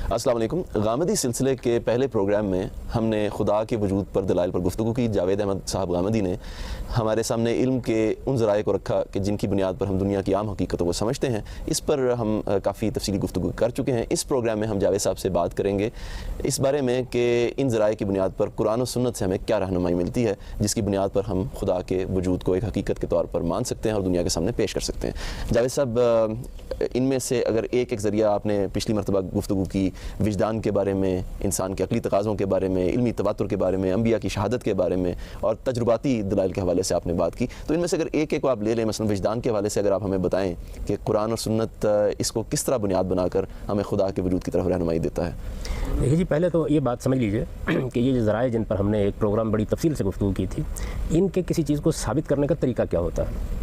السلام علیکم۔ غامدی سلسلے کے پہلے پروگرام میں ہم نے خدا کے وجود پر دلائل پر گفتگو کی۔ جاوید احمد صاحب غامدی نے ہمارے سامنے علم کے ان ذرائع کو رکھا کہ جن کی بنیاد پر ہم دنیا کی عام حقیقتوں کو سمجھتے ہیں۔ اس پر ہم کافی تفصیلی گفتگو کر چکے ہیں۔ اس پروگرام میں ہم جاوید صاحب سے بات کریں گے اس بارے میں کہ ان ذرائع کی بنیاد پر قرآن و سنت سے ہمیں کیا رہنمائی ملتی ہے جس کی بنیاد پر ہم خدا کے وجود کو ایک حقیقت کے طور پر مان سکتے ہیں اور دنیا کے سامنے پیش کر سکتے ہیں۔ جاوید صاحب، ان میں سے اگر ایک ذریعہ آپ نے پچھلی مرتبہ گفتگو کی وجدان کے بارے میں، انسان کے عقلی تقاضوں کے بارے میں، علمی تواتر کے بارے میں، انبیاء کی شہادت کے بارے میں اور تجرباتی دلائل کے حوالے سے آپ نے بات کی، تو ان میں سے اگر ایک کو آپ لے لیں، مثلا وجدان کے حوالے سے اگر آپ ہمیں بتائیں کہ قرآن اور سنت اس کو کس طرح بنیاد بنا کر ہمیں خدا کے وجود کی طرف رہنمائی دیتا ہے۔ دیکھیے جی، پہلے تو یہ بات سمجھ لیجئے کہ یہ جو ذرائع جن پر ہم نے ایک پروگرام بڑی تفصیل سے گفتگو کی تھی، ان کے کسی چیز کو ثابت کرنے کا طریقہ کیا ہوتا ہے۔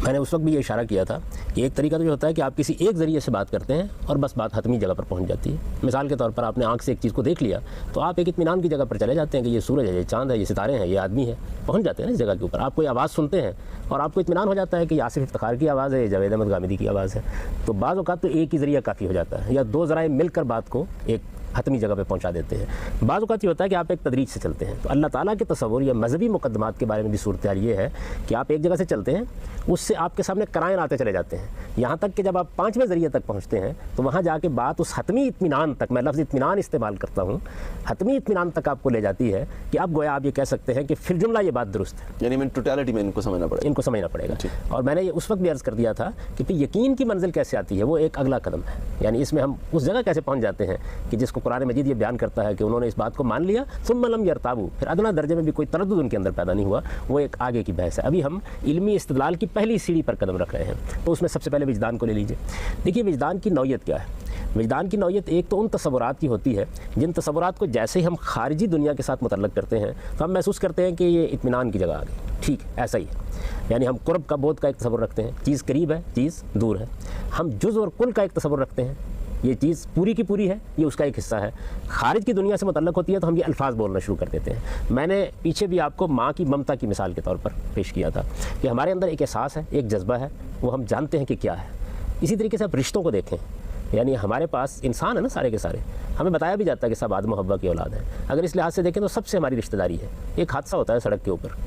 میں نے اس وقت بھی یہ اشارہ کیا تھا کہ ایک طریقہ تو یہ ہوتا ہے کہ آپ کسی ایک ذریعے سے بات کرتے ہیں اور بس بات حتمی جگہ پر پہنچ جاتی ہے۔ مثال کے طور پر آپ نے آنکھ سے ایک چیز کو دیکھ لیا تو آپ ایک اطمینان کی جگہ پر چلے جاتے ہیں کہ یہ سورج ہے، یہ چاند ہے، یہ ستارے ہیں، یہ آدمی ہے، پہنچ جاتے ہیں نا اس جگہ کے اوپر۔ آپ کوئی آواز سنتے ہیں اور آپ کو اطمینان ہو جاتا ہے کہ یہ آصف افتخار کی آواز ہے، یہ جاوید احمد غامدی کی آواز ہے۔ تو بعض اوقات تو ایک ہی ذریعہ کافی ہو جاتا ہے، یا دو ذرائع مل کر بات کو ایک حتمی جگہ پہ پہنچا دیتے ہیں۔ بعض اوقات یہ ہوتا ہے کہ آپ ایک تدریج سے چلتے ہیں۔ تو اللہ تعالیٰ کے تصور یا مذہبی مقدمات کے بارے میں بھی صورتحال یہ ہے کہ آپ ایک جگہ سے چلتے ہیں، اس سے آپ کے سامنے قرائن آتے چلے جاتے ہیں، یہاں تک کہ جب آپ پانچویں ذریعے تک پہنچتے ہیں تو وہاں جا کے بات اس حتمی اطمینان تک، میں لفظ اطمینان استعمال کرتا ہوں، حتمی اطمینان تک آپ کو لے جاتی ہے کہ اب گویا آپ یہ کہہ سکتے ہیں کہ فی الجملہ یہ بات درست ہے، یعنی ٹوٹیلٹی میں ان کو سمجھنا پڑے گا۔ اور میں نے یہ اس وقت بھی عرض کر دیا تھا کہ پھر یقین کی منزل کیسے آتی ہے، وہ ایک اگلا قدم ہے۔ یعنی اس میں ہم اس جگہ کیسے پہنچ جاتے ہیں کہ جس کو قرآن مجید یہ بیان کرتا ہے کہ انہوں نے اس بات کو مان لیا، ثم لم یرتابوا، پھر ادنا درجے میں بھی کوئی تردد ان کے اندر پیدا نہیں ہوا، وہ ایک آگے کی بحث ہے۔ ابھی ہم علمی استدلال کی پہلی سیڑھی پر قدم رکھ رہے ہیں، تو اس میں سب سے پہلے وجدان کو لے لیجئے۔ دیکھیے وجدان کی نوعیت کیا ہے۔ وجدان کی نوعیت ایک تو ان تصورات کی ہوتی ہے جن تصورات کو جیسے ہی ہم خارجی دنیا کے ساتھ متعلق کرتے ہیں تو ہم محسوس کرتے ہیں کہ یہ اطمینان کی جگہ آ گئی، ٹھیک ایسا ہی ہے۔ یعنی ہم قرب کا بود کا ایک تصور رکھتے ہیں، چیز قریب ہے، چیز دور ہے۔ ہم جز اور کل کا ایک تصور رکھتے ہیں، یہ چیز پوری کی پوری ہے، یہ اس کا ایک حصہ ہے۔ خارج کی دنیا سے متعلق ہوتی ہے تو ہم یہ الفاظ بولنا شروع کر دیتے ہیں۔ میں نے پیچھے بھی آپ کو ماں کی ممتا کی مثال کے طور پر پیش کیا تھا کہ ہمارے اندر ایک احساس ہے، ایک جذبہ ہے، وہ ہم جانتے ہیں کہ کیا ہے۔ اسی طریقے سے آپ رشتوں کو دیکھیں، یعنی ہمارے پاس انسان ہے نا سارے کے سارے، ہمیں بتایا بھی جاتا ہے کہ سب آدم و حوا کی اولاد ہیں۔ اگر اس لحاظ سے دیکھیں تو سب سے ہماری رشتہ داری ہے۔ ایک حادثہ ہوتا ہے سڑک کے اوپر،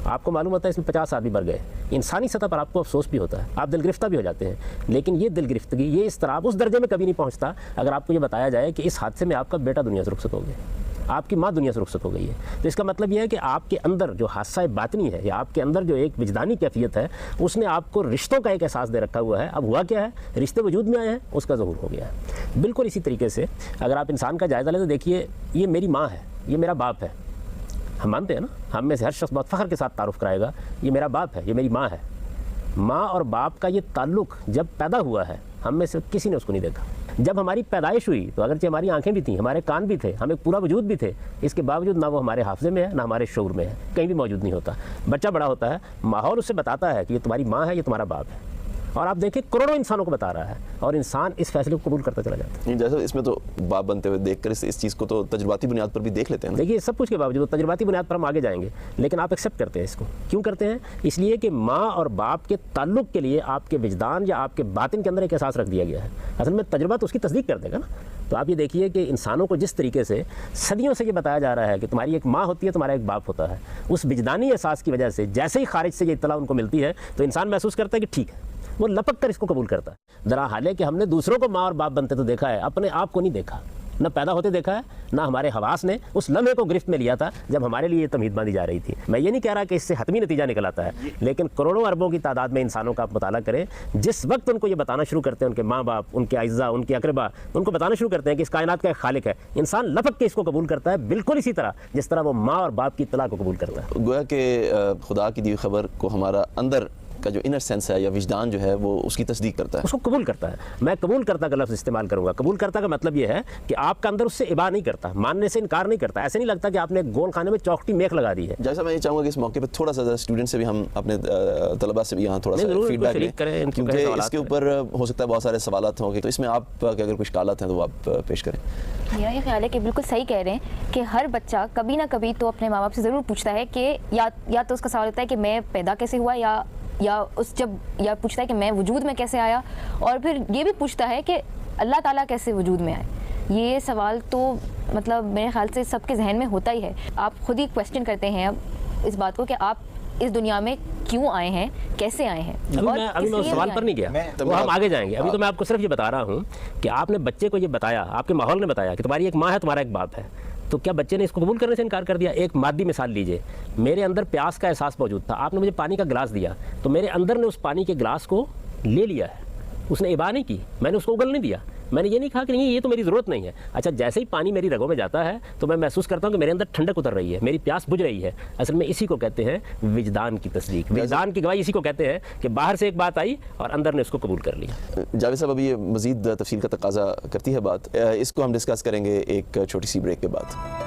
آپ کو معلوم ہوتا ہے اس میں 50 آدمی مر گئے، انسانی سطح پر آپ کو افسوس بھی ہوتا ہے، آپ دل گرفتہ بھی ہو جاتے ہیں، لیکن یہ دل گرفتگی، یہ اضطراب اس درجے میں کبھی نہیں پہنچتا اگر آپ کو یہ بتایا جائے کہ اس حادثے میں آپ کا بیٹا دنیا سے رخصت ہو گیا، آپ کی ماں دنیا سے رخصت ہو گئی ہے۔ تو اس کا مطلب یہ ہے کہ آپ کے اندر جو حادثہ باطنی ہے یا آپ کے اندر جو ایک وجدانی کیفیت ہے، اس نے آپ کو رشتوں کا ایک احساس دے رکھا ہوا ہے۔ اب ہوا کیا ہے، رشتے وجود میں آئے ہیں، اس کا ظہور ہو گیا ہے۔ بالکل اسی طریقے سے اگر آپ انسان کا جائزہ لیں تو دیکھیے یہ میری ماں ہے، یہ میرا باپ ہے۔ ہم مانتے ہیں نا، ہم میں سے ہر شخص بہت فخر کے ساتھ تعارف کرائے گا، یہ میرا باپ ہے، یہ میری ماں ہے۔ ماں اور باپ کا یہ تعلق جب پیدا ہوا ہے، ہم میں سے کسی نے اس کو نہیں دیکھا۔ جب ہماری پیدائش ہوئی تو اگرچہ ہماری آنکھیں بھی تھیں، ہمارے کان بھی تھے، ہمیں پورا وجود بھی تھے، اس کے باوجود نہ وہ ہمارے حافظے میں ہے، نہ ہمارے شعور میں ہے، کہیں بھی موجود نہیں ہوتا۔ بچہ بڑا ہوتا ہے، ماحول اسے بتاتا ہے کہ یہ تمہاری ماں ہے، یہ تمہارا باپ ہے، اور آپ دیکھیں کروڑوں انسانوں کو بتا رہا ہے، اور انسان اس فیصلے کو قبول کرتا چلا جاتا ہے۔ جیسے اس میں تو باپ بنتے ہوئے دیکھ کر اس چیز کو تو تجرباتی بنیاد پر بھی دیکھ لیتے ہیں۔ دیکھیے سب کچھ کے باوجود تجرباتی بنیاد پر ہم آگے جائیں گے، لیکن آپ ایکسیپٹ کرتے ہیں اس کو، کیوں کرتے ہیں؟ اس لیے کہ ماں اور باپ کے تعلق کے لیے آپ کے وجدان یا آپ کے باطن کے اندر ایک احساس رکھ دیا گیا ہے۔ اصل میں تجربہ تو اس کی تصدیق کر دے گا نا۔ تو آپ یہ دیکھیے کہ انسانوں کو جس طریقے سے صدیوں سے یہ بتایا جا رہا ہے کہ تمہاری ایک ماں ہوتی ہے، تمہارا ایک باپ ہوتا ہے، اس وجدانی احساس کی وجہ سے جیسے ہی خارج سے یہ اطلاع ان کو ملتی ہے تو انسان محسوس کرتا ہے کہ ٹھیک ہے، وہ لپک کر اس کو قبول کرتا ہے۔ درا حال ہے کہ ہم نے دوسروں کو ماں اور باپ بنتے تو دیکھا ہے، اپنے آپ کو نہیں دیکھا، نہ پیدا ہوتے دیکھا ہے، نہ ہمارے حواس نے اس لمحے کو گرفت میں لیا تھا جب ہمارے لیے یہ تمہید باندھی جا رہی تھی۔ میں یہ نہیں کہہ رہا کہ اس سے حتمی نتیجہ نکل آتا ہے، لیکن کروڑوں اربوں کی تعداد میں انسانوں کا آپ مطالعہ کریں، جس وقت ان کو یہ بتانا شروع کرتے ہیں، ان کے ماں باپ، ان کے اعزاء، ان کے اقربا، ان کو بتانا شروع کرتے ہیں کہ اس کائنات کا ایک خالق ہے، انسان لپک کے اس کو قبول کرتا ہے، بالکل اسی طرح جس طرح وہ ماں اور باپ کی اطلاع کو قبول کرتا ہے۔ گویا کہ خدا کی دی خبر کو ہمارا اندر کا جو انر سینس ہے یا وجدان جو ہے وہ اس کی تصدیق کرتا ہے، اس کو قبول کرتا ہے۔ میں قبول کرتا کا لفظ استعمال کروں گا۔ قبول کرتا کا مطلب یہ ہے کہ آپ کا اندر اس سے ابا نہیں کرتا، ماننے سے انکار نہیں کرتا، ایسے نہیں لگتا کہ آپ نے گول خانے میں چوکٹی میخ لگا دی ہے۔ جیسا میں یہ چاہوں گا کہ اس موقع پہ تھوڑا سا اسٹوڈنٹ سے بھی ہم اپنے طلباء سے بھی یہاں تھوڑا سا فیڈ بیک لیں، کیونکہ اس کے اوپر ہو سکتا ہے بہت سارے سوالات ہوں گے، تو اس میں آپ کے اگر کچھ اشکالات ہیں تو وہ آپ پیش کریں۔ میرا یہ خیال ہے کہ بالکل صحیح کہہ رہے ہیں کہ ہر بچہ کبھی نہ کبھی تو اپنے ماں باپ سے ضرور پوچھتا ہے کہ یا تو اس کا سوال ہوتا ہے کہ میں پیدا کیسے ہوا، یا پوچھتا ہے کہ میں وجود میں کیسے آیا، اور پھر یہ بھی پوچھتا ہے کہ اللہ تعالیٰ کیسے وجود میں آئے۔ یہ سوال تو مطلب میرے خیال سے سب کے ذہن میں ہوتا ہی ہے. آپ خود ہی کویسچن کرتے ہیں اب اس بات کو کہ آپ اس دنیا میں کیوں آئے ہیں, کیسے آئے ہیں. ابھی میں اس سوال پر نہیں گیا, وہ ہم آگے جائیں گے. ابھی تو میں آپ کو صرف یہ بتا رہا ہوں کہ آپ نے بچے کو یہ بتایا, آپ کے ماحول نے بتایا کہ تمہاری ایک ماں ہے, تمہارا ایک باپ ہے, تو کیا بچے نے اس کو قبول کرنے سے انکار کر دیا؟ ایک مادی مثال لیجئے, میرے اندر پیاس کا احساس موجود تھا, آپ نے مجھے پانی کا گلاس دیا, تو میرے اندر نے اس پانی کے گلاس کو لے لیا ہے, اس نے ابا نہیں کی, میں نے اس کو اگل نہیں دیا, میں نے یہ نہیں کہا کہ نہیں یہ تو میری ضرورت نہیں ہے. اچھا, جیسے ہی پانی میری رگوں میں جاتا ہے تو میں محسوس کرتا ہوں کہ میرے اندر ٹھنڈک اتر رہی ہے, میری پیاس بجھ رہی ہے. اصل میں اسی کو کہتے ہیں وجدان کی تصدیق, وجدان کی گواہی اسی کو کہتے ہیں کہ باہر سے ایک بات آئی اور اندر نے اس کو قبول کر لیا. جاوید صاحب, ابھی یہ مزید تفصیل کا تقاضا کرتی ہے بات, اس کو ہم ڈسکس کریں گے ایک چھوٹی سی بریک کے بعد.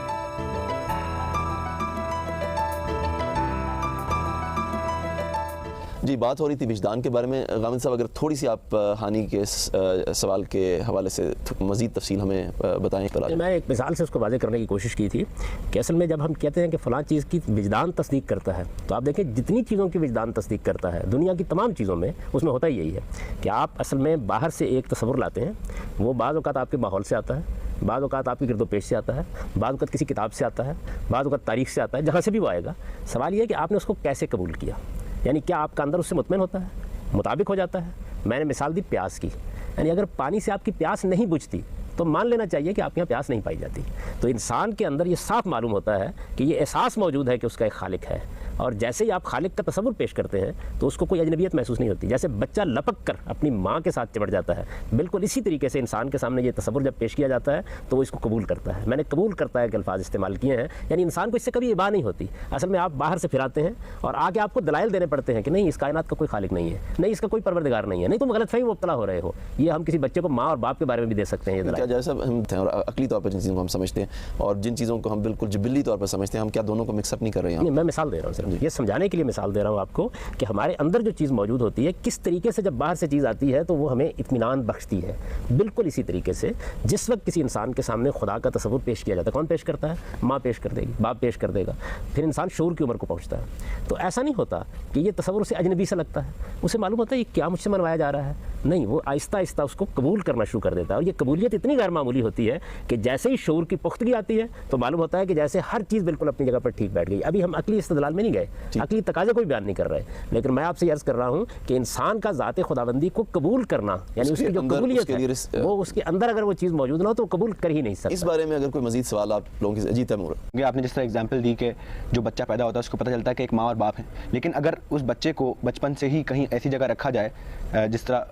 جی, بات ہو رہی تھی وجدان کے بارے میں. غامد صاحب, اگر تھوڑی سی آپ ہانی کے سوال کے حوالے سے مزید تفصیل ہمیں بتائیں. میں ایک مثال سے اس کو واضح کرنے کی کوشش کی تھی کہ اصل میں جب ہم کہتے ہیں کہ فلاں چیز کی وجدان تصدیق کرتا ہے, تو آپ دیکھیں جتنی چیزوں کی وجدان تصدیق کرتا ہے دنیا کی تمام چیزوں میں, اس میں ہوتا ہی یہی ہے کہ آپ اصل میں باہر سے ایک تصور لاتے ہیں, وہ بعض اوقات آپ کے ماحول سے آتا ہے, بعض اوقات آپ کی گرد و پیش سے آتا ہے, بعض اوقات کسی کتاب سے آتا ہے, بعض اوقات تاریخ سے آتا ہے, جہاں سے بھی وہ آئے گا. سوال یہ ہے کہ آپ نے اس کو کیسے قبول کیا, یعنی کیا آپ کا اندر اس سے مطمئن ہوتا ہے, مطابق ہو جاتا ہے. میں نے مثال دی پیاس کی, یعنی اگر پانی سے آپ کی پیاس نہیں بجھتی تو مان لینا چاہیے کہ آپ کے یہاں پیاس نہیں پائی جاتی. تو انسان کے اندر یہ صاف معلوم ہوتا ہے کہ یہ احساس موجود ہے کہ اس کا ایک خالق ہے, اور جیسے ہی آپ خالق کا تصور پیش کرتے ہیں تو اس کو کوئی اجنبیت محسوس نہیں ہوتی. جیسے بچہ لپک کر اپنی ماں کے ساتھ چمٹ جاتا ہے, بالکل اسی طریقے سے انسان کے سامنے یہ تصور جب پیش کیا جاتا ہے تو وہ اس کو قبول کرتا ہے. میں نے قبول کرتا ہے کہ الفاظ استعمال کیے ہیں, یعنی انسان کو اس سے کبھی ابا نہیں ہوتی. اصل میں آپ باہر سے پھراتے ہیں اور آگے آپ کو دلائل دینے پڑتے ہیں کہ نہیں اس کائنات کا کوئی خالق نہیں ہے, نہیں اس کا کوئی پروردگار نہیں ہے, نہیں تم غلط فہمی میں مبتلا ہو رہے ہو. یہ ہم کسی بچے کو ماں اور باپ کے بارے میں بھی دے سکتے ہیں. یہ دلائل جیسا ہم اور عقلی طور پر جن چیزوں کو ہم سمجھتے ہیں اور جن چیزوں کو ہم بالکل جبلی طور پر سمجھتے ہیں, ہم کیا دونوں کو مکس اپ نہیں کر رہے ہیں؟ میں مثال دے رہا ہوں صرف یہ سمجھانے کے لیے مثال دے رہا ہوں آپ کو کہ ہمارے اندر جو چیز موجود ہوتی ہے کس طریقے سے جب باہر سے چیز آتی ہے تو وہ ہمیں اطمینان بخشتی ہے. بالکل اسی طریقے سے جس وقت کسی انسان کے سامنے خدا کا تصور پیش کیا جاتا ہے, کون پیش کرتا ہے؟ ماں پیش کر دے گی, باپ پیش کر دے گا, پھر انسان شعور کی عمر کو پہنچتا ہے. تو ایسا نہیں ہوتا کہ یہ تصور اسے اجنبی سا لگتا ہے, اسے معلوم ہوتا ہے یہ کیا مجھ سے منوایا جا رہا ہے. نہیں, وہ آہستہ آہستہ اس کو قبول کرنا شروع کر دیتا ہے. اور یہ قبولیت اتنی غیر معمولی ہوتی ہے کہ جیسے ہی شعور کی پختگی آتی ہے تو معلوم ہوتا ہے کہ جیسے ہر چیز بالکل اپنی جگہ پر ٹھیک بیٹھ گئی. ابھی ہم عقلی استدلال میں نہیں گئے, عقلی تقاضے کوئی بیان نہیں کر رہے, لیکن میں آپ سے عرض کر رہا ہوں کہ انسان کا ذات خداوندی کو قبول کرنا, یعنی اس کی جو قبولیت ہے وہ اس کے اندر اگر وہ چیز موجود نہ ہو تو قبول کر ہی نہیں سکتا. اس بارے میں اگر کوئی مزید سوال آپ لوگوں کی جی تیمور. آپ نے جس طرح اگزامپل دی کہ جو بچہ پیدا ہوتا ہے اس کو پتہ چلتا ہے کہ ایک ماں اور باپ ہیں, لیکن اگر اس بچے کو بچپن سے ہی کہیں ایسی جگہ رکھا جائے جس طرح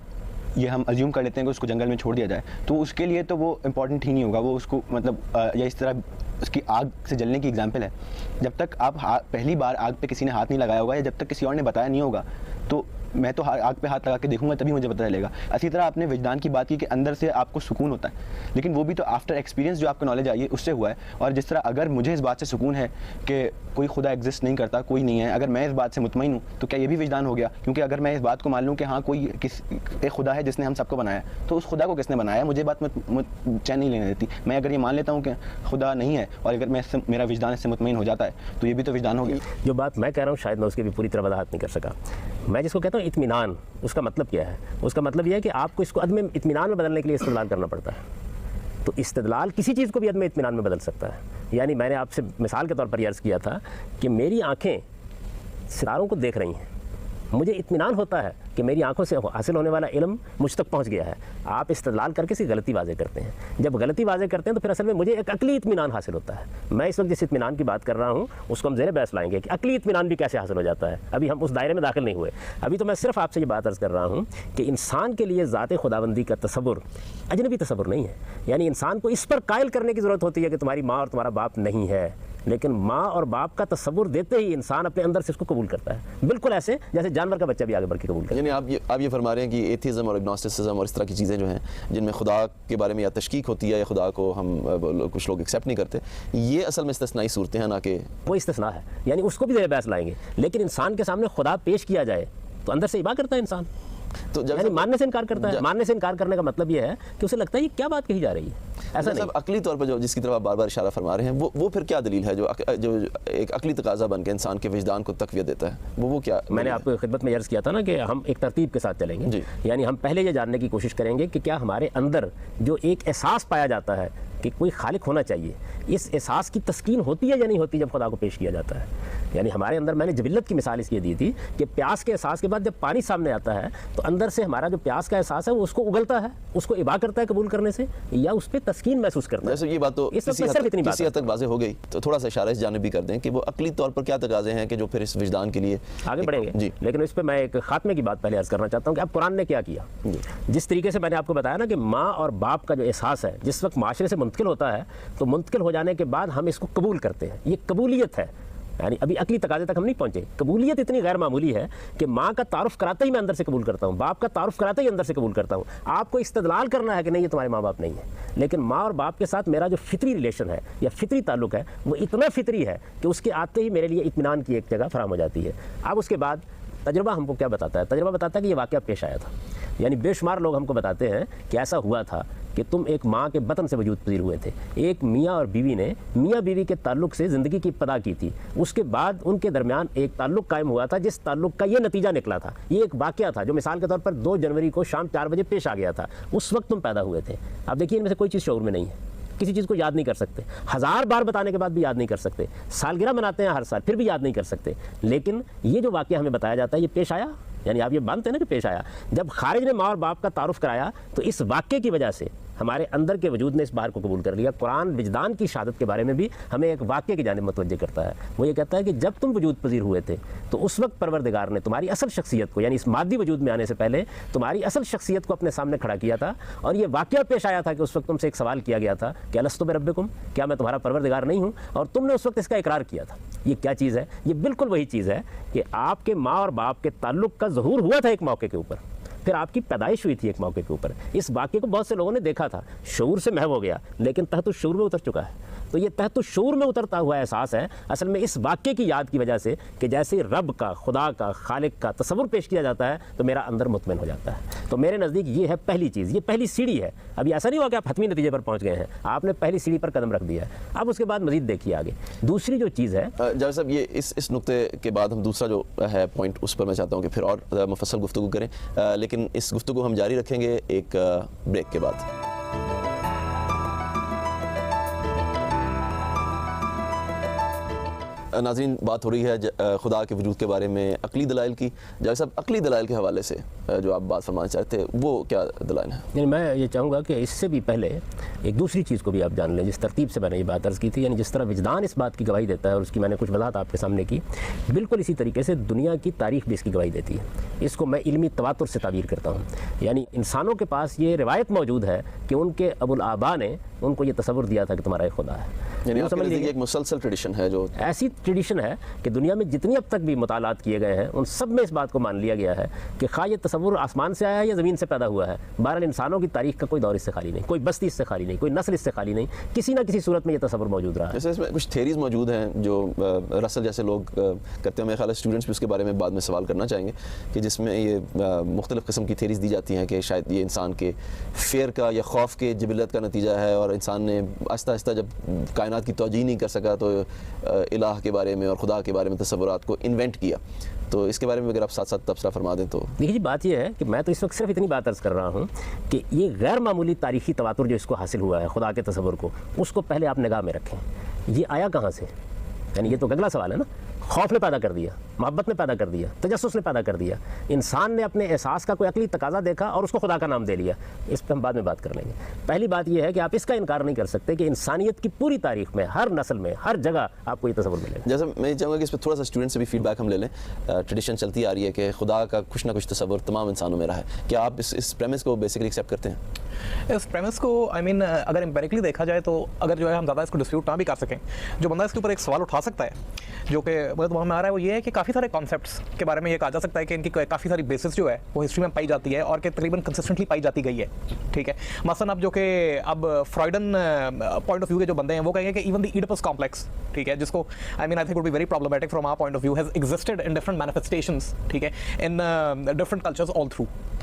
یہ ہم ازیوم کر لیتے ہیں کہ اس کو جنگل میں چھوڑ دیا جائے, تو اس کے لیے تو وہ امپورٹنٹ ہی نہیں ہوگا. وہ اس کو مطلب یا اس طرح اس کی آگ سے جلنے کی ایگزامپل ہے. جب تک آپ پہلی بار آگ پہ کسی نے ہاتھ نہیں لگایا ہوگا یا جب تک کسی اور نے بتایا نہیں ہوگا تو میں تو آگ پہ ہاتھ لگا کے دیکھوں گا تبھی مجھے پتہ چلے گا. اسی طرح آپ نے وجدان کی بات کی کہ اندر سے آپ کو سکون ہوتا ہے, لیکن وہ بھی تو آفٹر ایکسپیرینس جو آپ کو نالج آئی ہے اس سے ہوا ہے. اور جس طرح اگر مجھے اس بات سے سکون ہے کہ کوئی خدا ایگزسٹ نہیں کرتا, کوئی نہیں ہے, اگر میں اس بات سے مطمئن ہوں تو کیا یہ بھی وجدان ہو گیا؟ کیونکہ اگر میں اس بات کو مان لوں کہ ہاں کوئی ایک خدا ہے جس نے ہم سب کو بنایا, تو اس خدا کو کس نے بنایا مجھے بات چین نہیں لینے دیتی. میں اگر یہ مان لیتا ہوں کہ خدا نہیں ہے اور اگر میں اس سے میرا وجدان اس سے مطمئن ہو جاتا ہے تو یہ بھی تو وجدان ہو گیا. جو بات میں کہہ رہا ہوں شاید میں اس کی بھی پوری طرح وضاحت نہیں کر سکا. میں جس کو کہتا ہوں اطمینان, اس کا مطلب کیا ہے؟ اس کا مطلب یہ ہے کہ آپ کو اس کو عدم اطمینان میں بدلنے کے لیے استدلال کرنا پڑتا ہے. تو استدلال کسی چیز کو بھی عدم اطمینان میں بدل سکتا ہے. یعنی میں نے آپ سے مثال کے طور پر یہ عرض کیا تھا کہ میری آنکھیں ستاروں کو دیکھ رہی ہیں, مجھے اطمینان ہوتا ہے کہ میری آنکھوں سے حاصل ہونے والا علم مجھ تک پہنچ گیا ہے. آپ استدلال کر کے اس کی غلطی واضح کرتے ہیں. جب غلطی واضح کرتے ہیں تو پھر اصل میں مجھے ایک عقلی اطمینان حاصل ہوتا ہے. میں اس وقت جس اطمینان کی بات کر رہا ہوں اس کو ہم زیر بحث لائیں گے کہ عقلی اطمینان بھی کیسے حاصل ہو جاتا ہے. ابھی ہم اس دائرے میں داخل نہیں ہوئے. ابھی تو میں صرف آپ سے یہ بات عرض کر رہا ہوں کہ انسان کے لیے ذات خداوندی کا تصور اجنبی تصور نہیں ہے. یعنی انسان کو اس پر قائل کرنے کی ضرورت ہوتی ہے کہ تمہاری ماں اور تمہارا باپ نہیں ہے, لیکن ماں اور باپ کا تصور دیتے ہی انسان اپنے اندر سے اس کو قبول کرتا ہے, بالکل ایسے جیسے جانور کا بچہ بھی آگے بڑھ کے قبول کرتا ہے. یعنی آپ یہ فرما رہے ہیں کہ ایتھیزم اور اگنوسٹسزم اور اس طرح کی چیزیں جو ہیں جن میں خدا کے بارے میں یا تشکیک ہوتی ہے یا خدا کو ہم کچھ لوگ ایکسیپٹ نہیں کرتے, یہ اصل میں استثنائی صورتیں ہیں, نہ کہ وہ استثناء ہے. یعنی اس کو بھی زیر بحث لائیں گے, لیکن انسان کے سامنے خدا پیش کیا جائے تو اندر سے ابا کرتا ہے انسان, تو یعنی ماننے سے انکار کرتا ہے. ماننے سے انکار کرنے کا مطلب یہ ہے کہ اسے لگتا ہے یہ کیا بات کہی جا رہی ہے. ایسا نہیں. سب عقلی طور پر جو جس کی طرف آپ بار بار اشارہ فرما رہے ہیں وہ پھر کیا دلیل ہے جو ایک عقلی تقاضا بن کے انسان کے وجدان کو تقویت دیتا ہے؟ وہ کیا؟ میں نے آپ کو خدمت میں عرض کیا تھا نا کہ ہم ایک ترتیب کے ساتھ چلیں گے. جی. یعنی ہم پہلے یہ جاننے کی کوشش کریں گے کہ کیا ہمارے اندر جو ایک احساس پایا جاتا ہے کہ کوئی خالق ہونا چاہیے, اس احساس کی تسکین ہوتی ہے یا نہیں ہوتی جب خدا کو پیش کیا جاتا ہے. یعنی ہمارے اندر, میں نے جبلت کی مثال اس لیے دی تھی کہ پیاس کے احساس کے بعد جب پانی سامنے آتا ہے تو اندر سے ہمارا جو پیاس کا احساس ہے وہ اس کو اگلتا ہے, اس کو ابا کرتا ہے قبول کرنے سے, یا اس پہ تسکین محسوس کرتا ہے. ویسے یہ بات تو کسی حد تک واضح ہو گئی, تو تھوڑا سا اشارہ اس جانب بھی کر دیں کہ وہ عقلی طور پر کیا تقاضے ہیں کہ جو پھر اس وجدان کے لیے آگے بڑھیں گے. جی. لیکن اس پہ میں ایک خاتمے کی بات پہلے عرض کرنا چاہتا ہوں کہ اب قرآن نے کیا کیا. جس طریقے سے میں نے آپ کو بتایا نا کہ ماں اور باپ کا جو احساس ہے جس وقت معاشرے سے منتقل ہوتا ہے تو منتقل ہو جانے کے بعد ہم اس کو قبول کرتے ہیں. یہ قبولیت ہے, یعنی ابھی عقلی تقاضے تک ہم نہیں پہنچے. قبولیت اتنی غیر معمولی ہے کہ ماں کا تعارف کراتے ہی میں اندر سے قبول کرتا ہوں, باپ کا تعارف کراتے ہی اندر سے قبول کرتا ہوں. آپ کو استدلال کرنا ہے کہ نہیں یہ تمہارے ماں باپ نہیں ہے, لیکن ماں اور باپ کے ساتھ میرا جو فطری ریلیشن ہے یا فطری تعلق ہے وہ اتنا فطری ہے کہ اس کے آتے ہی میرے لیے اطمینان کی ایک جگہ فراہم ہو جاتی ہے. اب اس کے بعد تجربہ ہم کو کیا بتاتا ہے؟ تجربہ بتاتا ہے کہ یہ واقعہ پیش آیا تھا. یعنی بے شمار لوگ ہم کو بتاتے ہیں کہ ایسا ہوا تھا کہ تم ایک ماں کے بطن سے وجود پذیر ہوئے تھے. ایک میاں اور بیوی نے میاں بیوی کے تعلق سے زندگی کی ابتدا کی تھی. اس کے بعد ان کے درمیان ایک تعلق قائم ہوا تھا جس تعلق کا یہ نتیجہ نکلا تھا. یہ ایک واقعہ تھا جو مثال کے طور پر 2 جنوری کو شام 4 بجے پیش آ گیا تھا. اس وقت تم پیدا ہوئے تھے. اب دیکھیے ان میں سے کوئی چیز شعور میں نہیں ہے, کسی چیز کو یاد نہیں کر سکتے, 1000 بار بتانے کے بعد بھی یاد نہیں کر سکتے, سالگرہ مناتے ہیں ہر سال پھر بھی یاد نہیں کر سکتے. لیکن یہ جو واقعہ ہمیں بتایا جاتا ہے یہ پیش آیا, یعنی آپ یہ مانتے ہیں نا کہ پیش آیا. جب خارج نے ماں اور باپ کا تعارف کرایا تو اس واقعے کی وجہ سے ہمارے اندر کے وجود نے اس بات کو قبول کر لیا. قرآن وجدان کی شہادت کے بارے میں بھی ہمیں ایک واقعے کی جانب متوجہ کرتا ہے. وہ یہ کہتا ہے کہ جب تم وجود پذیر ہوئے تھے تو اس وقت پروردگار نے تمہاری اصل شخصیت کو, یعنی اس مادی وجود میں آنے سے پہلے تمہاری اصل شخصیت کو اپنے سامنے کھڑا کیا تھا. اور یہ واقعہ پیش آیا تھا کہ اس وقت تم سے ایک سوال کیا گیا تھا کہ الستو بربکم, کیا میں تمہارا پروردگار نہیں ہوں؟ اور تم نے اس وقت اس کا اقرار کیا تھا. یہ کیا چیز ہے؟ یہ بالکل وہی چیز ہے کہ آپ کے ماں اور باپ کے تعلق کا ظہور ہوا تھا ایک موقع کے اوپر, پھر آپ کی پیدائش ہوئی تھی ایک موقع کے اوپر. اس واقعے کو بہت سے لوگوں نے دیکھا تھا, شعور سے محو ہو گیا, لیکن تحت الشعور میں اتر چکا ہے. تو یہ تحت الشعور میں اترتا ہوا احساس ہے اصل میں اس واقعے کی یاد کی وجہ سے کہ جیسے رب کا, خدا کا, خالق کا تصور پیش کیا جاتا ہے تو میرا اندر مطمئن ہو جاتا ہے. تو میرے نزدیک یہ ہے پہلی چیز, یہ پہلی سیڑھی ہے. ابھی ایسا نہیں ہوا کہ آپ حتمی نتیجے پر پہنچ گئے ہیں, آپ نے پہلی سیڑھی پر قدم رکھ دیا ہے. اب اس کے بعد مزید دیکھیے آگے. دوسری جو چیز ہے جاوید صاحب, یہ اس نقطے کے بعد ہم دوسرا جو ہے پوائنٹ اس پر میں چاہتا ہوں کہ پھر اور مفصل گفتگو کریں, لیکن اس گفتگو ہم جاری رکھیں گے ایک بریک کے بعد. ناظرین, بات ہو رہی ہے خدا کے وجود کے بارے میں عقلی دلائل کی. جاوید صاحب, عقلی دلائل کے حوالے سے جو آپ بات فرمانا چاہتے ہیں وہ کیا دلائل ہیں؟ یعنی میں یہ چاہوں گا کہ اس سے بھی پہلے ایک دوسری چیز کو بھی آپ جان لیں جس ترتیب سے میں نے یہ بات عرض کی تھی. یعنی جس طرح وجدان اس بات کی گواہی دیتا ہے اور اس کی میں نے کچھ وضاحت آپ کے سامنے کی, بالکل اسی طریقے سے دنیا کی تاریخ بھی اس کی گواہی دیتی ہے. اس کو میں علمی تواتر سے تعبیر کرتا ہوں. یعنی انسانوں کے پاس یہ روایت موجود ہے کہ ان کے ابوالآبا نے ان کو یہ تصور دیا تھا کہ تمہارا ایک خدا ہے. یعنی آپ سمجھ لیجیے ایک مسلسل ٹریڈیشن ہے, جو ایسی ٹریڈیشن ہے کہ دنیا میں جتنی اب تک بھی مطالعات کیے گئے ہیں ان سب میں اس بات کو مان لیا گیا ہے کہ خواہ یہ تصور آسمان سے آیا ہے یا زمین سے پیدا ہوا ہے, بہرحال انسانوں کی تاریخ کا کوئی دور اس سے خالی نہیں, کوئی بستی اس سے خالی نہیں, کوئی نسل اس سے خالی نہیں, کسی نہ کسی صورت میں یہ تصور موجود رہا ہے. جیسے اس میں کچھ تھیریز موجود ہیں جو رسل جیسے لوگ کرتے ہیں, میرے خیال ہے اسٹوڈنٹس بھی اس کے بارے میں بعد میں سوال کرنا چاہیں گے, کہ جس میں یہ مختلف قسم کی تھیریز دی جاتی ہیں کہ شاید یہ انسان کے فیئر کا یا خوف کے جبلت کا نتیجہ ہے, اور انسان نے آہستہ آہستہ جب کائنات کی توجیہ نہیں کر سکا تو الہ کے بارے میں اور خدا کے بارے میں تصورات کو انوینٹ کیا. تو اس کے بارے میں اگر آپ ساتھ ساتھ تبصرہ فرما دیں تو. دیکھیے جی, بات یہ ہے کہ میں تو اس وقت صرف اتنی بات عرض کر رہا ہوں کہ یہ غیر معمولی تاریخی تواتر جو اس کو حاصل ہوا ہے خدا کے تصور کو, اس کو پہلے آپ نگاہ میں رکھیں. یہ آیا کہاں سے؟ یعنی یہ تو اگلا سوال ہے نا. خوف نے پیدا کر دیا, محبت نے پیدا کر دیا, تجسس نے پیدا کر دیا, انسان نے اپنے احساس کا کوئی عقلی تقاضا دیکھا اور اس کو خدا کا نام دے لیا. اس پہ ہم بعد میں بات کر لیں گے. پہلی بات یہ ہے کہ آپ اس کا انکار نہیں کر سکتے کہ انسانیت کی پوری تاریخ میں, ہر نسل میں, ہر جگہ آپ کو یہ تصور ملے گا. جیسے میں چاہوں گا کہ اس پہ تھوڑا سا اسٹوڈنٹ سے بھی فیڈ بیک ہم لے لیں. ٹریڈیشن چلتی آ رہی ہے کہ خدا کا کچھ نہ کچھ تصور تمام انسانوں میں رہا ہے. کیا آپ اس پریمس کو بیسیکلی ایکسیپٹ کرتے ہیں؟ اس پریمس کو اگر امپیریکلی دیکھا جائے تو اگر جو ہے ہم زیادہ اس کو ڈسپیوٹ نہ بھی کر سکیں, جو بندہ اس کے اوپر ایک سوال اٹھا سکتا ہے جو کہ مطلب ہمیں آ رہا ہے وہ یہ ہے کہ کافی سارے کانسیپٹس کے بارے میں یہ کہا جا سکتا ہے کہ ان کی کافی ساری بیسس جو ہے وہ ہسٹری میں پائی جاتی ہے اور کہ تقریباً کنسسٹنٹلی پائی جاتی گئی ہے. ٹھیک ہے, مثلاً اب جو کہ اب فرائڈن پوائنٹ آف ویو کے جو بندے ہیں وہ کہیں گے کہ ایون دی ایڈپس کمپلیکس, ٹھیک ہے, جس کو I think would be very problematic from our point of view, has existed in different manifestations, ٹھیک ہے, in different cultures all through.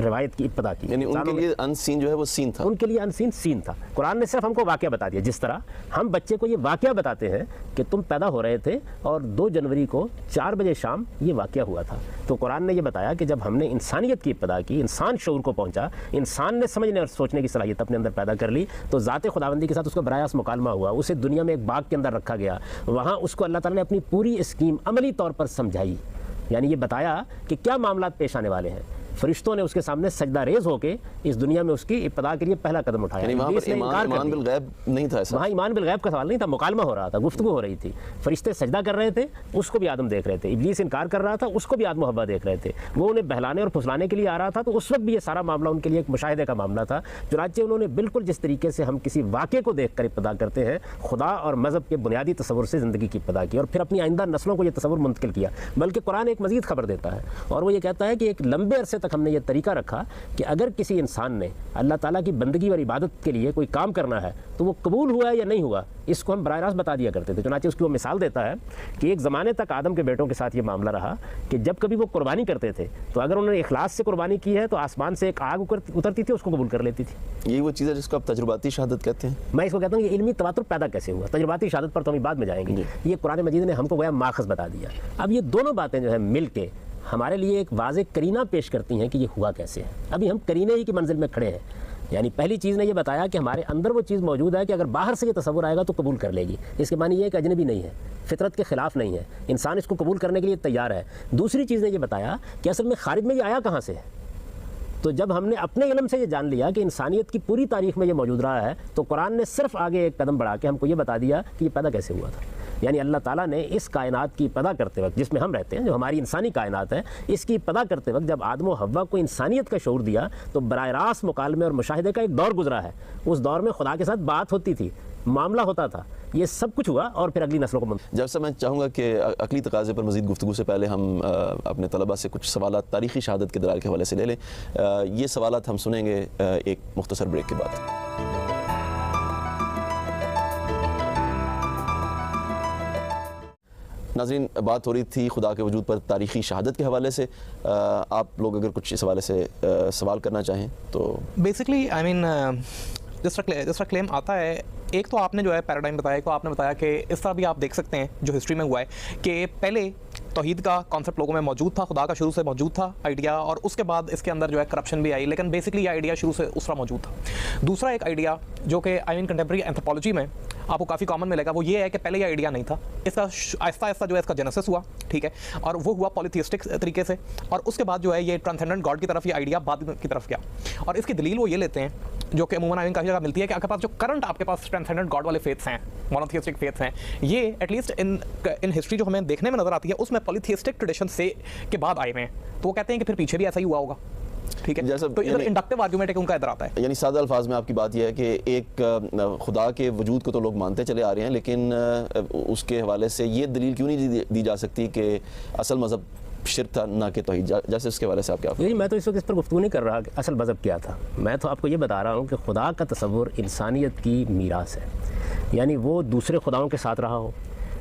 روایت کی ابتدا کی. یعنی ان کے لیے ان سین جو ہے وہ سین تھا. ان کے لیے ان سین سین تھا. قرآن نے صرف ہم کو واقعہ بتا دیا. جس طرح ہم بچے کو یہ واقعہ بتاتے ہیں کہ تم پیدا ہو رہے تھے اور 2 جنوری کو 4 بجے شام یہ واقعہ ہوا تھا. تو قرآن نے یہ بتایا کہ جب ہم نے انسانیت کی ابتدا کی, انسان شعور کو پہنچا, انسان نے سمجھنے اور سوچنے کی صلاحیت اپنے اندر پیدا کر لی, تو ذات خداوندی کے ساتھ اس کا براہ راست مکالمہ ہوا. اسے دنیا میں ایک باغ کے اندر رکھا گیا. وہاں اس کو اللہ تعالیٰ نے اپنی پوری اسکیم عملی طور پر سمجھائی. یعنی یہ بتایا کہ کیا معاملات پیش آنے والے ہیں. فرشتوں نے اس کے سامنے سجدہ ریز ہو کے اس دنیا میں اس کی ابتدا کے لیے پہلا قدم اٹھایا. یعنی وہاں پر ایمان بالغیب نہیں تھا. ایسا وہاں ایمان بالغیب کا سوال نہیں تھا, مکالمہ ہو رہا تھا, گفتگو ہو رہی تھی. فرشتے سجدہ کر رہے تھے, اس کو بھی آدم دیکھ رہے تھے. ابلیس انکار کر رہا تھا, اس کو بھی آدم و حوا دیکھ رہے تھے. وہ انہیں بہلانے اور پھسلانے کے لیے آ رہا تھا, تو اس وقت بھی یہ سارا معاملہ ان کے لیے ایک مشاہدے کا معاملہ تھا. چنانچہ انہوں نے بالکل جس طریقے سے ہم کسی واقعے کو دیکھ کر ابتدا کرتے ہیں, خدا اور مذہب کے بنیادی تصور سے زندگی کی ابتدا کی, اور پھر اپنی آئندہ نسلوں کو یہ تصور منتقل کیا. بلکہ قرآن ایک مزید خبر دیتا ہے, اور وہ یہ کہتا ہے کہ ایک لمبے عرصے تک ہم نے یہ طریقہ رکھا کہ اگر کسی انسان نے اللہ تعالیٰ کی بندگی اور عبادت کے لیے کوئی کام کرنا ہے تو وہ قبول ہوا ہے یا نہیں ہوا, اس کو ہم براہ راست بتا دیا کرتے تھے. چنانچہ اس کی وہ مثال دیتا ہے کہ ایک زمانے تک آدم کے بیٹوں کے ساتھ یہ معاملہ رہا کہ جب کبھی وہ قربانی کرتے تھے تو اگر انہوں نے اخلاص سے قربانی کی ہے تو آسمان سے ایک آگ اترتی تھی, اس کو قبول کر لیتی تھی. یہی وہ چیز ہے جس کو آپ تجرباتی شہادت کہتے ہیں. میں اس کو کہتا ہوں کہ علمی تواتر پیدا کیسے ہوا. تجرباتی شہادت پر تو ہم بعد میں جائیں گے. یہ قرآن مجید نے ہم کو گویا ماخذ بتا دیا. اب یہ دونوں باتیں جو ہے مل کے ہمارے لیے ایک واضح کرینہ پیش کرتی ہیں کہ یہ ہوا کیسے ہے. ابھی ہم کرینے ہی کی منزل میں کھڑے ہیں. یعنی پہلی چیز نے یہ بتایا کہ ہمارے اندر وہ چیز موجود ہے کہ اگر باہر سے یہ تصور آئے گا تو قبول کر لے گی. اس کے معنی یہ ہے کہ اجنبی نہیں ہے, فطرت کے خلاف نہیں ہے, انسان اس کو قبول کرنے کے لیے تیار ہے. دوسری چیز نے یہ بتایا کہ اصل میں خارج میں یہ آیا کہاں سے ہے. تو جب ہم نے اپنے علم سے یہ جان لیا کہ انسانیت کی پوری تاریخ میں یہ موجود رہا ہے, تو قرآن نے صرف آگے ایک قدم بڑھا کے ہم کو یہ بتا دیا کہ یہ پیدا کیسے ہوا تھا. یعنی اللہ تعالیٰ نے اس کائنات کی ابتدا کرتے وقت, جس میں ہم رہتے ہیں, جو ہماری انسانی کائنات ہے, اس کی ابتدا کرتے وقت جب آدم و حوا کو انسانیت کا شعور دیا تو براہ راست مکالمے اور مشاہدے کا ایک دور گزرا ہے. اس دور میں خدا کے ساتھ بات ہوتی تھی, معاملہ ہوتا تھا. یہ سب کچھ ہوا اور پھر اگلی نسلوں کو جب سے میں چاہوں گا کہ عقلی تقاضے پر مزید گفتگو سے پہلے ہم اپنے طلباء سے کچھ سوالات تاریخی شہادت کے دلائل کے حوالے سے لے لیں. یہ سوالات ہم سنیں گے ایک مختصر بریک کے بعد. ناظرین, بات ہو رہی تھی خدا کے وجود پر تاریخی شہادت کے حوالے سے. آپ لوگ اگر کچھ اس حوالے سے سوال کرنا چاہیں تو. بیسکلی آئی مین جس کا کلیم آتا ہے, ایک تو آپ نے جو ہے پیراڈائم بتایا, ایک تو آپ نے بتایا کہ اس طرح بھی آپ دیکھ سکتے ہیں جو ہسٹری میں ہوا ہے کہ پہلے توحید کا کانسیپٹ لوگوں میں موجود تھا, خدا کا شروع سے موجود تھا آئیڈیا, اور اس کے بعد اس کے اندر جو ہے کرپشن بھی آئی, لیکن بیسکلی یہ آئیڈیا شروع سے اس طرح موجود تھا. دوسرا ایک آئیڈیا جو کہ آئی مین کنٹمپریری اینتھروپولوجی میں آپ کو کافی کامن ملے گا, وہ یہ ہے کہ پہلے یہ آئیڈیا نہیں تھا, اس کا آہستہ آہستہ جو ہے اس کا جینیسس ہوا, ٹھیک ہے, اور وہ ہوا پولیتھیسٹک طریقے سے, اور اس کے بعد جو ہے یہ ٹرانسینڈنٹ گاڈ کی طرف یہ آئیڈیا بعد کی طرف گیا. اور اس کی دلیل وہ یہ لیتے ہیں جو کہ عموماً آئین کافی جگہ ملتی ہے کہ آپ کے پاس جو کرنٹ آپ کے پاس ٹرانسینڈنٹ گاڈ والے فیتھس ہیں, مونوتھیسٹک فیتھس ہیں, یہ ایٹ لیسٹ ان ہسٹری جو ہمیں دیکھنے میں نظر آتی ہے اس میں پولیتھیسٹک ٹریڈیشن سے کے بعد آئے ہوئے ہیں. تو وہ کہتے ہیں کہ پھر پیچھے بھی ایسا ہی ہوا ہوگا, ٹھیک ہے. تو ادھر انڈکٹیو آرگومنٹ ان کا ادھر آتا ہے. یعنی سادہ الفاظ میں آپ کی بات یہ ہے کہ ایک خدا کے وجود کو تو لوگ مانتے چلے آ رہے ہیں, لیکن اس کے حوالے سے یہ دلیل کیوں نہیں دی جا سکتی کہ اصل مذہب شرک تھا نہ کہ توحید, جیسے اس کے حوالے سے آپ کیا؟ میں تو اس وقت اس پر گفتگو نہیں کر رہا کہ اصل مذہب کیا تھا. میں تو آپ کو یہ بتا رہا ہوں کہ خدا کا تصور انسانیت کی میراث ہے. یعنی وہ دوسرے خداؤں کے ساتھ رہا ہو,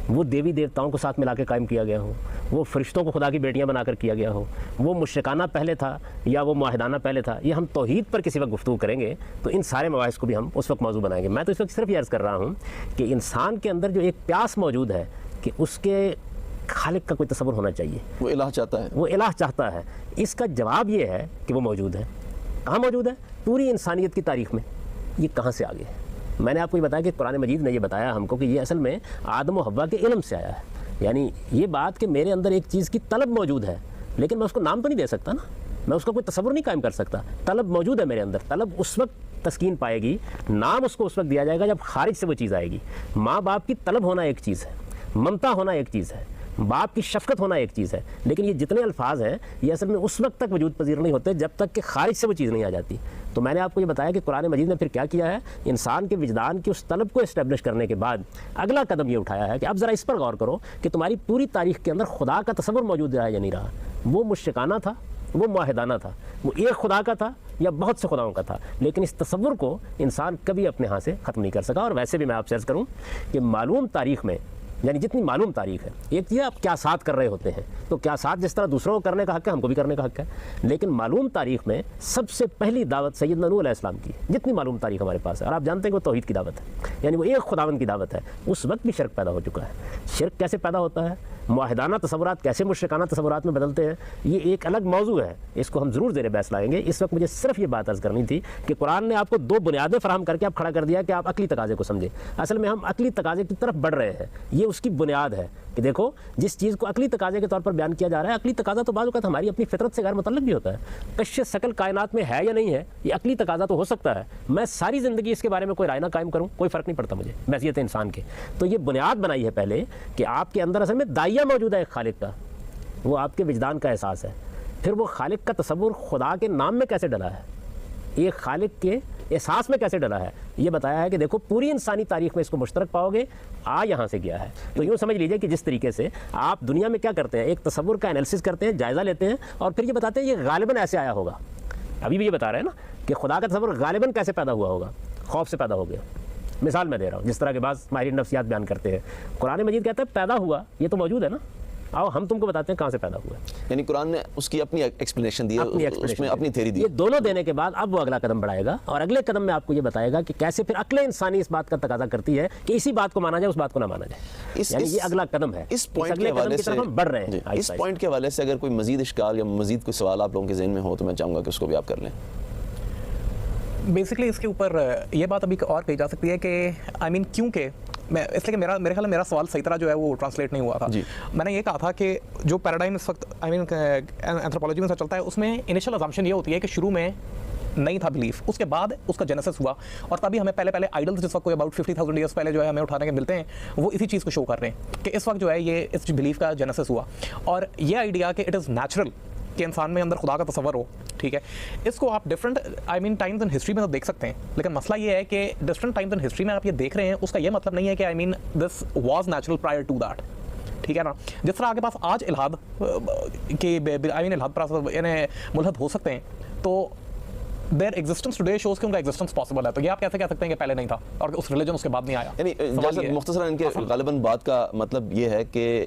وہ دیوی دیوتاؤں کو ساتھ ملا کے قائم کیا گیا ہو, وہ فرشتوں کو خدا کی بیٹیاں بنا کر کیا گیا ہو, وہ مشرکانہ پہلے تھا یا وہ معاہدانہ پہلے تھا. یہ ہم توحید پر کسی وقت گفتگو کریں گے تو ان سارے مباحث کو بھی ہم اس وقت موضوع بنائیں گے. میں تو اس وقت صرف یہ عرض کر رہا ہوں کہ انسان کے اندر جو ایک پیاس موجود ہے کہ اس کے خالق کا کوئی تصور ہونا چاہیے, وہ الہ چاہتا ہے, وہ الہ چاہتا ہے. اس کا جواب یہ ہے کہ وہ موجود ہے. کہاں موجود ہے؟ پوری انسانیت کی تاریخ میں. یہ کہاں سے آگے ہے؟ میں نے آپ کو یہ بتایا کہ قرآن مجید نے یہ بتایا ہم کو کہ یہ اصل میں آدم و حوا کے علم سے آیا ہے. یعنی یہ بات کہ میرے اندر ایک چیز کی طلب موجود ہے, لیکن میں اس کو نام تو نہیں دے سکتا نا, میں اس کا کوئی تصور نہیں قائم کر سکتا. طلب موجود ہے میرے اندر, طلب اس وقت تسکین پائے گی, نام اس کو اس وقت دیا جائے گا جب خارج سے وہ چیز آئے گی. ماں باپ کی طلب ہونا ایک چیز ہے, ممتا ہونا ایک چیز ہے, باپ کی شفقت ہونا ایک چیز ہے, لیکن یہ جتنے الفاظ ہیں یہ اصل میں اس وقت تک وجود پذیر نہیں ہوتے جب تک کہ خارج سے وہ چیز نہیں آ جاتی. تو میں نے آپ کو یہ بتایا کہ قرآن مجید نے پھر کیا کیا ہے, انسان کے وجدان کی اس طلب کو اسٹیبلش کرنے کے بعد اگلا قدم یہ اٹھایا ہے کہ اب ذرا اس پر غور کرو کہ تمہاری پوری تاریخ کے اندر خدا کا تصور موجود رہا یا نہیں رہا. وہ مشرکانہ تھا, وہ معاہدانہ تھا, وہ ایک خدا کا تھا یا بہت سے خداؤں کا تھا, لیکن اس تصور کو انسان کبھی اپنے ہاں سے ختم نہیں کر سکا. اور ویسے بھی میں آپ سے عرض کروں کہ معلوم تاریخ میں یعنی جتنی معلوم تاریخ ہے. ایک یہ آپ قیاسات کر رہے ہوتے ہیں, تو قیاسات جس طرح دوسروں کو کرنے کا حق ہے, ہم کو بھی کرنے کا حق ہے, لیکن معلوم تاریخ میں سب سے پہلی دعوت سیدنا نوح علیہ السلام کی ہے, جتنی معلوم تاریخ ہمارے پاس ہے. اور آپ جانتے ہیں کہ وہ توحید کی دعوت ہے, یعنی وہ ایک خداوند کی دعوت ہے. اس وقت بھی شرک پیدا ہو چکا ہے. شرک کیسے پیدا ہوتا ہے, معاہدانہ تصورات کیسے مشرکانہ تصورات میں بدلتے ہیں, یہ ایک الگ موضوع ہے, اس کو ہم ضرور زیر بحث لائیں گے. اس وقت مجھے صرف یہ بات عرض کرنی تھی کہ قرآن نے آپ کو دو بنیادیں فراہم کر کے آپ کھڑا کر دیا کہ آپ عقلی تقاضے کو سمجھیں. اصل میں ہم عقلی تقاضے کی طرف بڑھ رہے ہیں, یہ اس کی بنیاد ہے کہ دیکھو جس چیز کو عقلی تقاضے کے طور پر بیان کیا جا رہا ہے, عقلی تقاضا تو بعض اوقات ہماری اپنی فطرت سے غیر متعلق بھی ہوتا ہے. کش شکل کائنات میں ہے یا نہیں ہے, یہ عقلی تقاضا تو ہو سکتا ہے. میں ساری زندگی اس کے بارے میں کوئی رائے نہ قائم کروں, کوئی فرق نہیں پڑتا مجھے بحیثیت انسان کے. تو یہ بنیاد بنائی ہے پہلے کہ آپ کے اندر اصل میں داعیہ موجود ہے ایک خالق کا, وہ آپ کے وجدان کا احساس ہے. پھر وہ خالق کا تصور خدا کے نام میں کیسے ڈلا ہے, ایک خالق کے احساس میں کیسے ڈلا ہے, یہ بتایا ہے کہ دیکھو پوری انسانی تاریخ میں اس کو مشترک پاؤ گے, یہاں سے گیا ہے. تو یوں سمجھ لیجئے کہ جس طریقے سے آپ دنیا میں کیا کرتے ہیں, ایک تصور کا انالیسس کرتے ہیں, جائزہ لیتے ہیں, اور پھر یہ بتاتے ہیں یہ غالباً ایسے آیا ہوگا. ابھی بھی یہ بتا رہے ہیں نا کہ خدا کا تصور غالباً کیسے پیدا ہوا ہوگا, خوف سے پیدا ہو گیا. مثال میں دے رہا ہوں, جس طرح کے بعض ماہرین نفسیات بیان کرتے ہیں. قرآن مجید کہتا ہے پیدا ہوا, یہ تو موجود ہے نا, آؤ ہم تم کو بتاتے ہیں کہاں سے پیدا ہوا ہے. یعنی قرآن نے اس کی اپنی ایکسپلینیشن دی ہے, اس میں اپنی تھیوری دی. یہ دونوں دینے کے بعد اب وہ اگلا قدم بڑھائے گا, اور اگلے قدم میں آپ کو یہ بتائے گا کہ کیسے پھر عقل انسانی اس بات کا تقاضا کرتی ہے کہ اسی بات کو مانا جائے, اس بات کو نہ مانا جائے. یعنی یہ اگلا قدم ہے. اس پوائنٹ کے حوالے سے ہم بڑھ رہے ہیں. اس پوائنٹ کے حوالے سے اگر کوئی مزید اشکال یا مزید کوئی سوال آپ لوگوں کے ذہن میں ہو تو میں چاہوں گا کہ اس کو بھی آپ کر لیں. بیسکلی اس کے اوپر یہ بات ابھی اور کہی جا سکتی ہے کہ کیونکہ میں اس لیے کہ میرے خیال میں میرا سوال صحیح طرح جو ہے وہ ٹرانسلیٹ نہیں ہوا تھا. میں نے یہ کہا تھا کہ جو پیراڈائم اس وقت اینتھروپولوجی میں چلتا ہے, اس میں انیشل ازامپشن یہ ہوتی ہے کہ شروع میں نہیں تھا بلیف, اس کے بعد اس کا جینیسس ہوا, اور تبھی ہمیں پہلے آئیڈلز جس وقت کوئی اباؤٹ 50,000 ایئرس پہلے جو ہے ہمیں اٹھانے کے ملتے ہیں, وہ اسی چیز کو شو کر رہے ہیں کہ اس وقت جو ہے یہ اس بلیف کا جینیسس ہوا. اور یہ آئیڈیا کہ اٹ از نیچرل کہ انسان میں اندر خدا کا تصور ہو, ٹھیک ہے, اس کو آپ ڈفرنٹ ٹائمز ان ہسٹری میں تو دیکھ سکتے ہیں, لیکن مسئلہ یہ ہے کہ ڈفرنٹ ٹائمز ان ہسٹری میں آپ یہ دیکھ رہے ہیں, اس کا یہ مطلب نہیں ہے کہ this was natural prior to that. ٹھیک ہے نا, جس طرح آپ کے پاس آج الحاد کے الحاد پر یعنی ملحد ہو سکتے ہیں, تو their existence today shows کہ ان کا ایگزسٹنس پاسبل ہے. تو یہ آپ کیسے کہہ سکتے ہیں کہ پہلے نہیں تھا اور اس ریلیجن اس کے بعد نہیں آیا. یعنی جیسے مختصراً ان کے غالباً بات کا مطلب یہ ہے کہ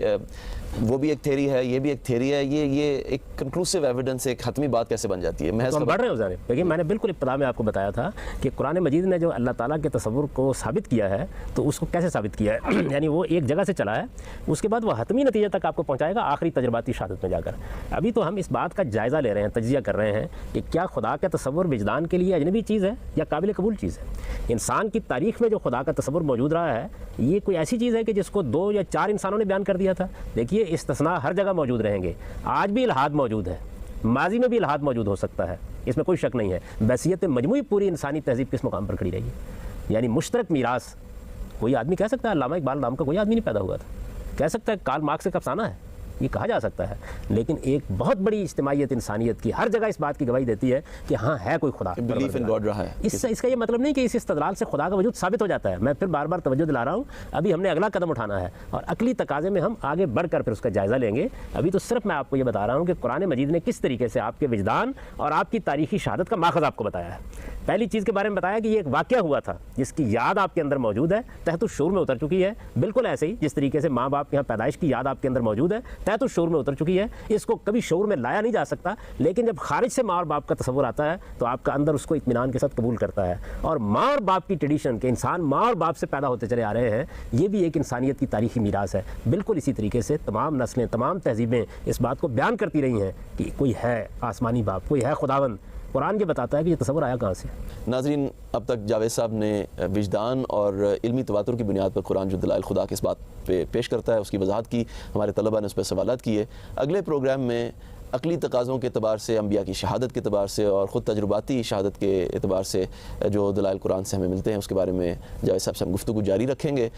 وہ بھی ایک تھیوری ہے, یہ بھی ایک تھیوری ہے, یہ ایک کنکلوسیو ایویڈنس, ایک حتمی بات کیسے بن جاتی ہے. ہم بڑھ رہے ہیں ذرا, لیکن میں نے بالکل ابتدا میں آپ کو بتایا تھا کہ قرآن مجید نے جو اللہ تعالیٰ کے تصور کو ثابت کیا ہے, تو اس کو کیسے ثابت کیا ہے, یعنی وہ ایک جگہ سے چلا ہے, اس کے بعد وہ حتمی نتیجے تک آپ کو پہنچائے گا آخری تجرباتی شہادت میں جا کر. ابھی تو ہم اس بات کا جائزہ لے رہے ہیں, تجزیہ کر رہے ہیں کہ کیا خدا کا تصور وجدان کے لیے اجنبی چیز ہے یا قابل قبول چیز ہے. انسان کی تاریخ میں جو خدا کا تصور موجود رہا ہے, یہ کوئی ایسی چیز ہے کہ جس کو 2 یا 4 انسانوں نے بیان کر دیا تھا. دیکھیے استثناء ہر جگہ موجود رہیں گے, آج بھی الحاد موجود ہے, ماضی میں بھی الحاد موجود ہو سکتا ہے, اس میں کوئی شک نہیں ہے. بحیثیت مجموعی پوری انسانی تہذیب کس مقام پر کھڑی رہی ہے, یعنی مشترک میراث. کوئی آدمی کہہ سکتا ہے علامہ اقبال نام کا کوئی آدمی نہیں پیدا ہوا تھا, کہہ سکتا ہے کارل مارکس کا افسانہ ہے, یہ کہا جا سکتا ہے, لیکن ایک بہت بڑی اجتماعیت انسانیت کی ہر جگہ اس بات کی گواہی دیتی ہے کہ ہاں ہے کوئی خدا. بلیف ان گاڈ رہا ہے. اس کا یہ مطلب نہیں کہ اس استدلال سے خدا کا وجود ثابت ہو جاتا ہے. میں پھر بار بار توجہ دلا رہا ہوں, ابھی ہم نے اگلا قدم اٹھانا ہے اور عقلی تقاضے میں ہم آگے بڑھ کر پھر اس کا جائزہ لیں گے. ابھی تو صرف میں آپ کو یہ بتا رہا ہوں کہ قرآن مجید نے کس طریقے سے آپ کے وجدان اور آپ کی تاریخی شہادت کا ماخذ آپ کو بتایا ہے. پہلی چیز کے بارے میں بتایا کہ یہ ایک واقعہ ہوا تھا جس کی یاد آپ کے اندر موجود ہے, تحت الشعور میں اتر چکی ہے. بالکل ایسے ہی جس طریقے سے ماں باپ کے یہاں پیدائش کی یاد آپ کے اندر موجود ہے, تحت الشعور میں اتر چکی ہے. اس کو کبھی شعور میں لایا نہیں جا سکتا, لیکن جب خارج سے ماں اور باپ کا تصور آتا ہے تو آپ کا اندر اس کو اطمینان کے ساتھ قبول کرتا ہے. اور ماں اور باپ کی ٹریڈیشن کہ انسان ماں اور باپ سے پیدا ہوتے چلے آ رہے ہیں, یہ بھی ایک انسانیت کی تاریخی میراث ہے. بالکل اسی طریقے سے تمام نسلیں, تمام تہذیبیں اس بات کو بیان کرتی رہی ہیں کہ کوئی ہے آسمانی باپ, کوئی ہے خداوند. قرآن یہ بتاتا ہے کہ یہ تصور آیا کہاں سے. ناظرین, اب تک جاوید صاحب نے وجدان اور علمی تواتر کی بنیاد پر قرآن جو دلائل خدا کے اس بات پہ پیش کرتا ہے اس کی وضاحت کی. ہمارے طلبہ نے اس پہ سوالات کیے. اگلے پروگرام میں عقلی تقاضوں کے اعتبار سے, انبیاء کی شہادت کے اعتبار سے اور خود تجرباتی شہادت کے اعتبار سے جو دلائل قرآن سے ہمیں ملتے ہیں اس کے بارے میں جاوید صاحب سے ہم گفتگو جاری رکھیں گے.